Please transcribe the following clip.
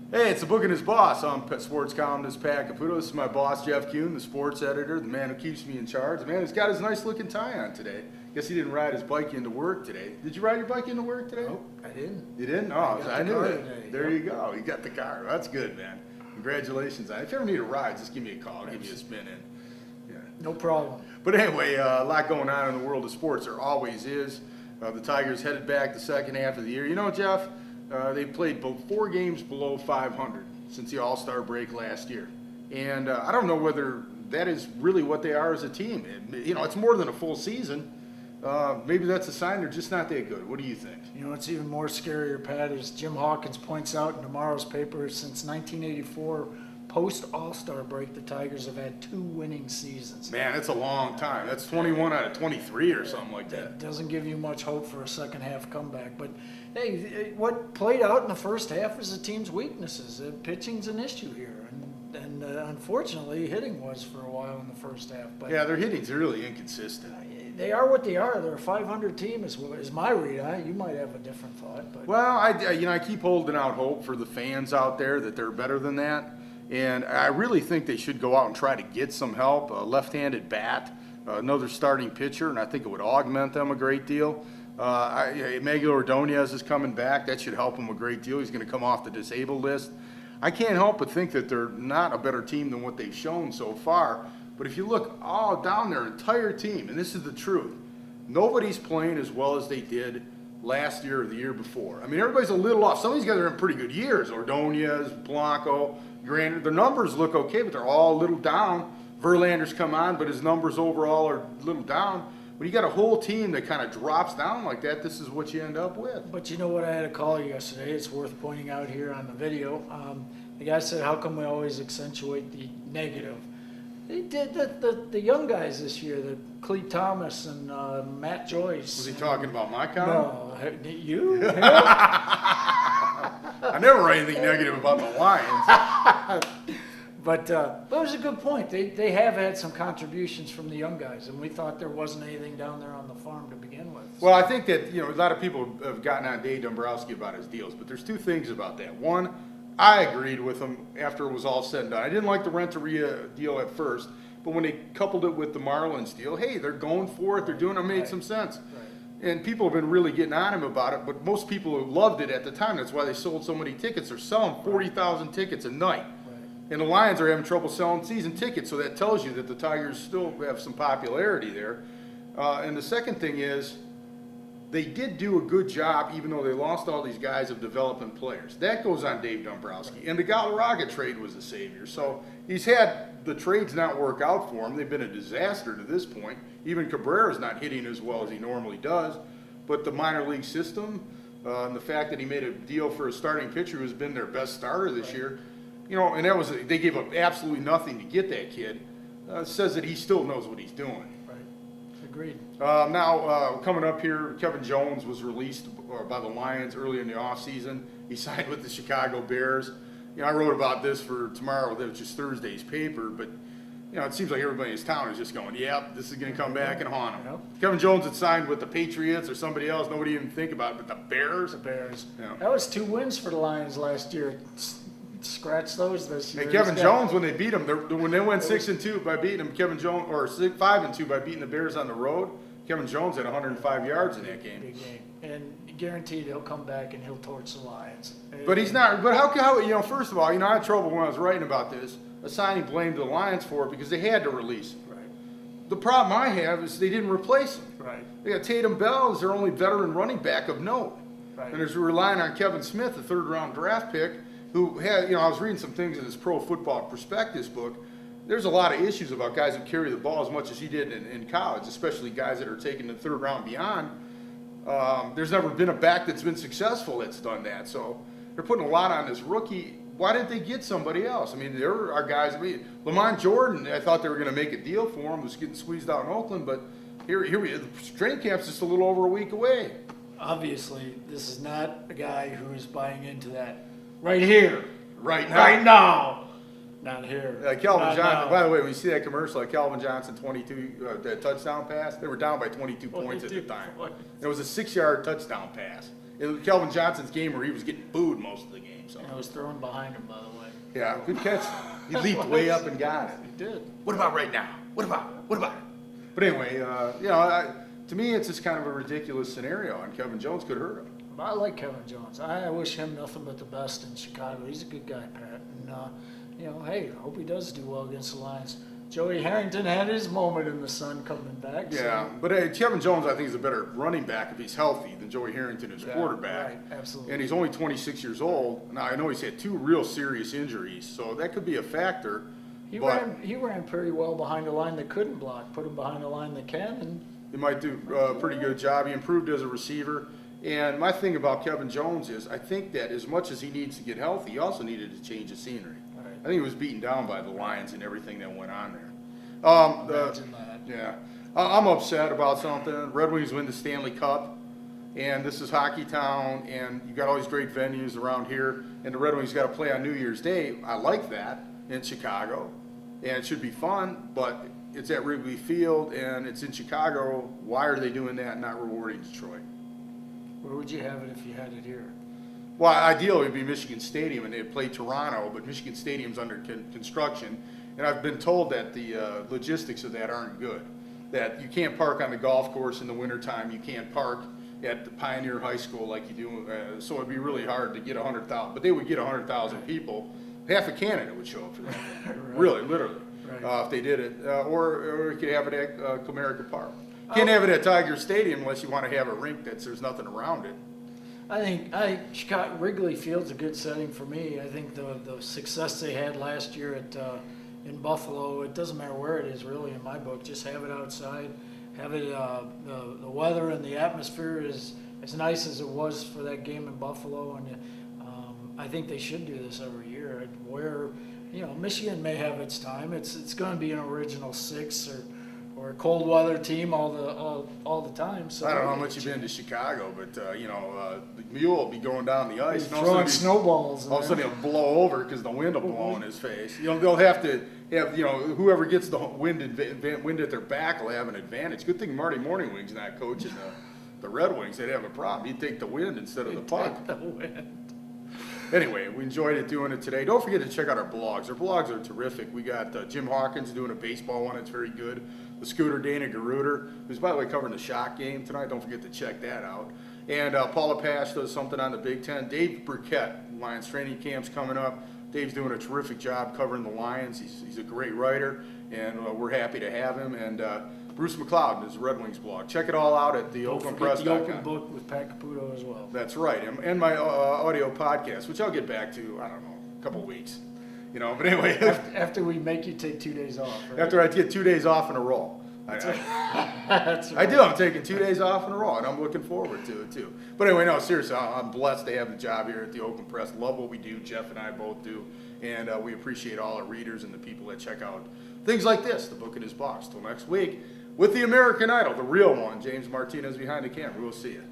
Hey, it's the Book and His Boss. I'm sports columnist Pat Caputo. This is my boss, Jeff Kuehn, the sports editor, the man who keeps me in charge. The man who's got his nice looking tie on today. Guess he didn't ride his bike into work today. Did you ride your bike into work today? Nope, I didn't. You didn't? Oh, I knew it. Today. There you go. You got the car. That's good, man. Congratulations on it. If you ever need a ride, just give me a call. I'll give you a spin in. Yeah. No problem. But anyway, a lot going on in the world of sports. There always is. The Tigers headed back the second half of the year. You know, Jeff, they played 4 games below 500 since the All-Star break last year. And I don't know whether that is really what they are as a team. It's more than a full season. Maybe that's a sign they're just not that good. What do you think? You know, what's even more scarier, Pat, is Jim Hawkins points out in tomorrow's paper, since 1984, post-All-Star break, the Tigers have had 2 winning seasons. Man, that's a long time. That's 21 out of 23 or something like that. That doesn't give you much hope for a second-half comeback. But, hey, what played out in the first half is the team's weaknesses. Pitching's an issue here. And unfortunately, hitting was for a while in the first half. But yeah, their hitting's really inconsistent. They are what they are. They're a 500 team is my read. You might have a different thought. But. Well, I keep holding out hope for the fans out there that they're better than that. And I really think they should go out and try to get some help, a left-handed bat, another starting pitcher, and I think it would augment them a great deal. Miguel Ordonez is coming back. That should help him a great deal. He's going to come off the disabled list. I can't help but think that they're not a better team than what they've shown so far. But if you look all down their entire team, and this is the truth, nobody's playing as well as they did last year or the year before. I mean, everybody's a little off. Some of these guys are in pretty good years. Ordonez, Blanco, granted, their numbers look okay, but they're all a little down. Verlander's come on, but his numbers overall are a little down. When you got a whole team that kind of drops down like that, this is what you end up with. But you know what, I had a call yesterday. It's worth pointing out here on the video. The guy said, how come we always accentuate the negative? They did the young guys this year, the Cleet Thomas and Matt Joyce. Was he talking about my comment? No, you? I never write anything negative about the Lions. But that was a good point. They have had some contributions from the young guys, and we thought there wasn't anything down there on the farm to begin with. Well, I think that a lot of people have gotten on Dave Dombrowski about his deals, but there's 2 things about that. One, I agreed with him after it was all said and done. I didn't like the Renteria deal at first, but when they coupled it with the Marlins deal, hey, they're going for it. They're doing it. It made some sense. Right. And people have been really getting on him about it, but most people who loved it at the time, that's why they sold so many tickets. They're selling 40,000 tickets a night. And the Lions are having trouble selling season tickets, so that tells you that the Tigers still have some popularity there. And the second thing is, they did do a good job, even though they lost all these guys, of developing players. That goes on Dave Dombrowski. And the Galarraga trade was a savior. So he's had the trades not work out for him. They've been a disaster to this point. Even Cabrera's not hitting as well as he normally does. But the minor league system, and the fact that he made a deal for a starting pitcher who's been their best starter this year, and that was, they gave up absolutely nothing to get that kid, says that he still knows what he's doing. Right. Agreed. Now, coming up here, Kevin Jones was released by the Lions early in the offseason. He signed with the Chicago Bears. I wrote about this for tomorrow, which is Thursday's paper, but it seems like everybody in his town is just going, yep, this is going to come back and haunt him. Yep. Kevin Jones had signed with the Patriots or somebody else. Nobody even think about it, but the Bears. The Bears. Yeah. That was 2 wins for the Lions last year. Scratch those this year. And Kevin Jones, when they beat him, when they went 6-2 by beating him, Kevin Jones, or 5-2 by beating the Bears on the road, Kevin Jones had 105 yards in that game. Big game, and guaranteed he'll come back and he'll torch the Lions. But he's not. But how? First of all, I had trouble when I was writing about this, assigning blame to the Lions for it because they had to release him. Right. The problem I have is they didn't replace him. Right. They got Tatum Bell as their only veteran running back of note, right. And they're relying on Kevin Smith, the 3rd-round draft pick, who had, I was reading some things in his Pro Football Prospectus book. There's a lot of issues about guys who carry the ball as much as he did in college, especially guys that are taking the 3rd round beyond. There's never been a back that's been successful that's done that. So they're putting a lot on this rookie. why didn't they get somebody else? I mean, there are guys. I mean, Lamont Jordan. I thought they were going to make a deal for him. Was getting squeezed out in Oakland, but here the training camp's just a little over a week away. Obviously, this is not a guy who is buying into that right here, Right now. right now. Not here. Calvin Not Johnson. now. By the way, when you see that commercial, like Calvin Johnson 22 that touchdown pass, they were down by 22 points at the time. It was a 6-yard touchdown pass. It was Calvin Johnson's game where he was getting booed most of the game. So And it was thrown behind him, by the way. yeah, good catch. He leaped way up and got it. He did. What about right now? What about it? But anyway, to me, it's just kind of a ridiculous scenario, and Kevin Jones could hurt him. I like Kevin Jones. I wish him nothing but the best in Chicago. He's a good guy, Pat. And, hey, I hope he does do well against the Lions. Joey Harrington had his moment in the sun coming back. Yeah, but Kevin Jones, I think, is a better running back if he's healthy than Joey Harrington is quarterback. Right, absolutely. And he's only 26 years old. Now, I know he's had 2 real serious injuries, so that could be a factor. He ran pretty well behind a line that couldn't block. Put him behind a line that can, and He might do a pretty good job. He improved as a receiver. And my thing about Kevin Jones is I think that as much as he needs to get healthy, he also needed to change the scenery. Right. I think he was beaten down by the Lions and everything that went on there. imagine that. Yeah. I'm upset about something. Red Wings win the Stanley Cup, and this is Hockey Town, and you got all these great venues around here, and the Red Wings got to play on New Year's Day. I like that in Chicago, and it should be fun, but it's at Wrigley Field, and it's in Chicago. Why are they doing that and not rewarding Detroit? Where would you have it if you had it here? Well, ideally, it would be Michigan Stadium, and they'd play Toronto, but Michigan Stadium's under construction, and I've been told that the logistics of that aren't good, that you can't park on the golf course in the wintertime, you can't park at the Pioneer High School like you do, so it'd be really hard to get 100,000, but they would get 100,000 people. Half of Canada would show up for that. Right. Really, literally, Right. if they did it. Or you could have it at Comerica Park. Can't have it at Tiger Stadium unless you want to have a rink there's nothing around it. I think Chicago Wrigley Field's a good setting for me. I think the success they had last year in Buffalo, it doesn't matter where it is really in my book. Just have it outside, have it the weather and the atmosphere is as nice as it was for that game in Buffalo, and I think they should do this every year. Where Michigan may have its time. It's going to be an original 6 or a cold weather team all the time. So I don't know how much you've been to Chicago, but the mule will be going down the ice. Throwing snowballs. All of a sudden he'll blow over because the wind will blow in his face. They'll have to have whoever gets the wind at their back will have an advantage. Good thing Marty Morningwing's not coaching the Red Wings. They'd have a problem. He'd take the wind instead of the puck. Anyway, we enjoyed it doing it today. Don't forget to check out our blogs. Our blogs are terrific. We got Jim Hawkins doing a baseball one. It's very good. The Scooter Dana Garuder, who's, by the way, covering the Shock game tonight. Don't forget to check that out. And Paula Pash does something on the Big Ten. Dave Burkett, Lions training camp's coming up. Dave's doing a terrific job covering the Lions. He's a great writer, and we're happy to have him. And Bruce McLeod is Red Wings blog. Check it all out at theopenpress.com. The Open Book with Pat Caputo as well. That's right, and my audio podcast, which I'll get back to, I don't know, a couple weeks. But anyway. After we make you take 2 days off, right? After I get 2 days off in a row. That's I do. I'm taking 2 days off in a row, and I'm looking forward to it, too. But anyway, no, seriously, I'm blessed to have the job here at the Open Press. Love what we do. Jeff and I both do. And we appreciate all our readers and the people that check out things like this, the book in his box. Till next week, with the American Idol, the real one, James Martinez behind the camera. We'll see you.